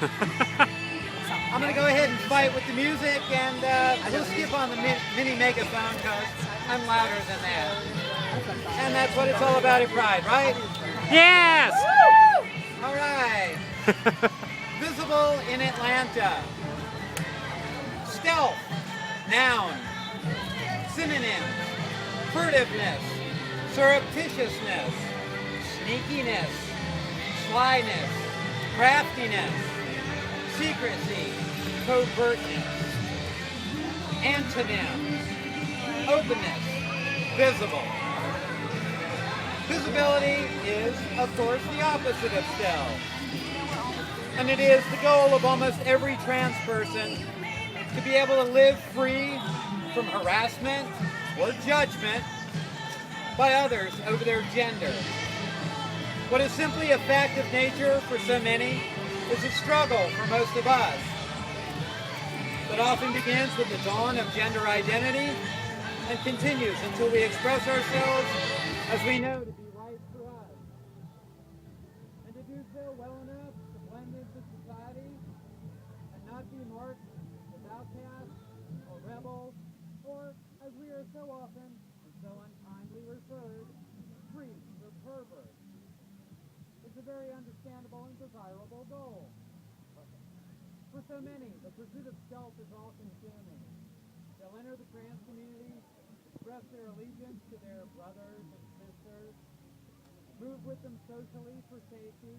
I'm going to go ahead and fight with the music, and we'll skip on the mini megaphone because I'm louder than that. And that's what it's all about at Pride, right? Yes! All right. Visible in Atlanta. Stealth, noun. Synonym, furtiveness, surreptitiousness, sneakiness, slyness, craftiness, secrecy, covertness. Antonym, openness, visible. Visibility is, of course, the opposite of stealth. And it is the goal of almost every trans person to be able to live free from harassment or judgment by others over their gender. What is simply a fact of nature for so many is a struggle for most of us that often begins with the dawn of gender identity and continues until we express ourselves as we know to be right for us. And to do so well enough to blend into society and not be marked as outcasts or rebels, or, as we are so often and so unkindly referred, freaks or perverts. It's a very understandable and desirable goal. For so many, the pursuit of stealth is all-consuming. They'll enter the trans community, express their allegiance to their brothers and sisters, move with them socially for safety,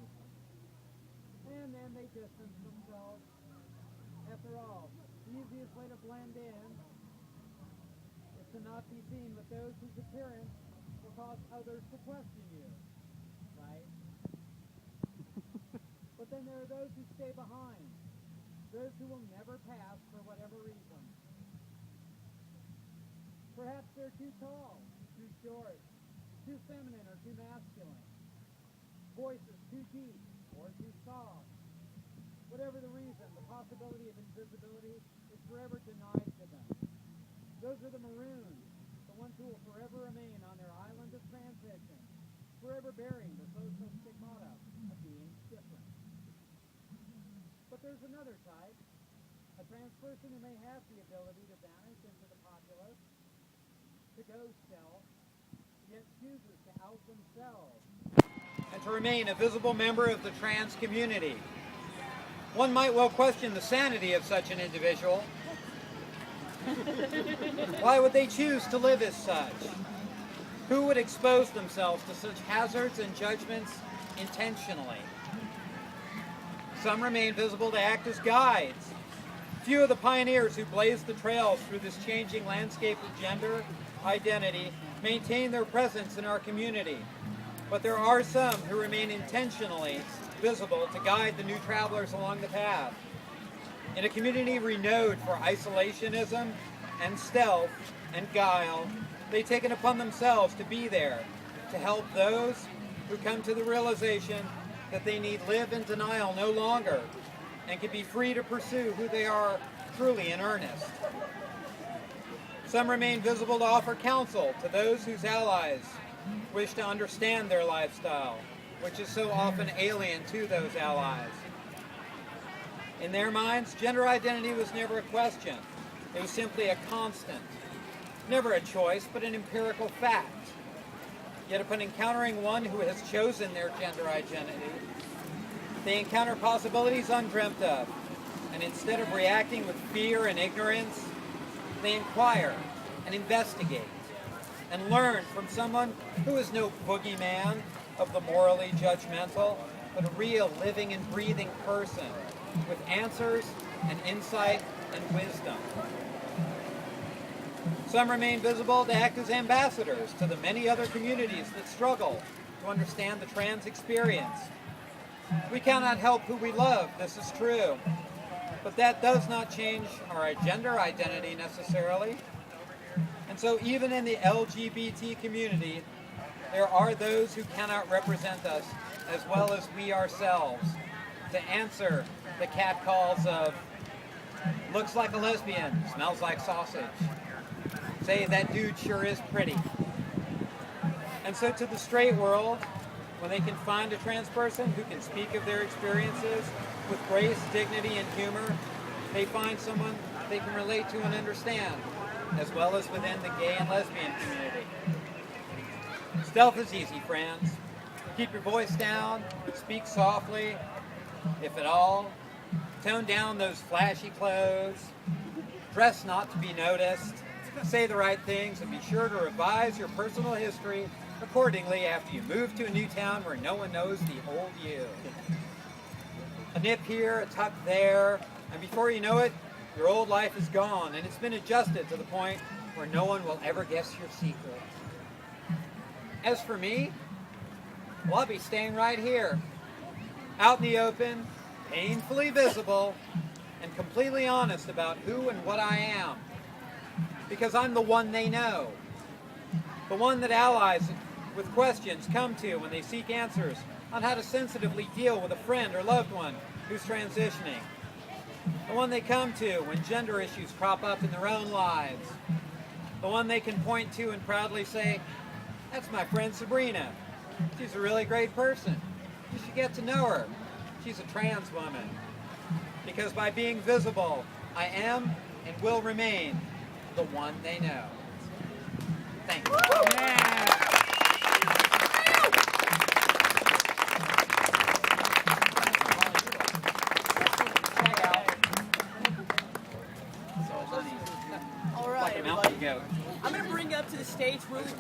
and then they distance themselves. After all, the easiest way to blend in is to not be seen with those whose appearance will cause others to question you, right? But then there are those who stay behind, those who will never pass for whatever reason. Perhaps they're too tall, too short, too feminine or too masculine, voices too deep or too soft. Whatever the reason, the possibility of invisibility is forever denied to them. Those are the maroons, the ones who will forever remain on their island of transition, forever bearing the social stigmata of being different. But there's another type, a trans person who may have the ability to vanish into the populace, to go stealth, yet chooses to out themselves and to remain a visible member of the trans community. One might well question the sanity of such an individual. Why would they choose to live as such? Who would expose themselves to such hazards and judgments intentionally? Some remain visible to act as guides. Few of the pioneers who blazed the trails through this changing landscape of gender identity maintain their presence in our community. But there are some who remain intentionally visible to guide the new travelers along the path. In a community renowned for isolationism and stealth and guile, they've taken upon themselves to be there, to help those who come to the realization that they need live in denial no longer and can be free to pursue who they are truly in earnest. Some remain visible to offer counsel to those whose allies wish to understand their lifestyle, which is so often alien to those allies. In their minds, gender identity was never a question. It was simply a constant. Never a choice, but an empirical fact. Yet upon encountering one who has chosen their gender identity, they encounter possibilities undreamt of, and instead of reacting with fear and ignorance, they inquire and investigate and learn from someone who is no boogeyman of the morally judgmental, but a real living and breathing person with answers and insight and wisdom. Some remain visible to act as ambassadors to the many other communities that struggle to understand the trans experience. We cannot help who we love, this is true, but that does not change our gender identity necessarily. And so even in the LGBT community, there are those who cannot represent us as well as we ourselves to answer the catcalls of looks like a lesbian, smells like sausage. Say that dude sure is pretty. And so to the straight world, When they can find a trans person who can speak of their experiences with grace, dignity, and humor, they find someone they can relate to and understand, as well as within the gay and lesbian community. Stealth is easy, friends. Keep your voice down, speak softly, if at all. Tone down those flashy clothes. Dress not to be noticed. Say the right things, and be sure to revise your personal history accordingly after you move to a new town where no one knows the old you. A nip here, a tuck there, and before you know it, your old life is gone, and it's been adjusted to the point where no one will ever guess your secret. As for me, well, I'll be staying right here, out in the open, painfully visible, and completely honest about who and what I am, because I'm the one they know, the one that allies with questions come to when they seek answers on how to sensitively deal with a friend or loved one who's transitioning, the one they come to when gender issues crop up in their own lives, the one they can point to and proudly say, "That's my friend Sabrina. She's a really great person. You should get to know her. She's a trans woman." Because by being visible, I am and will remain the one they know. Thank you. All right, everybody. I'm going to bring up to the stage really quick.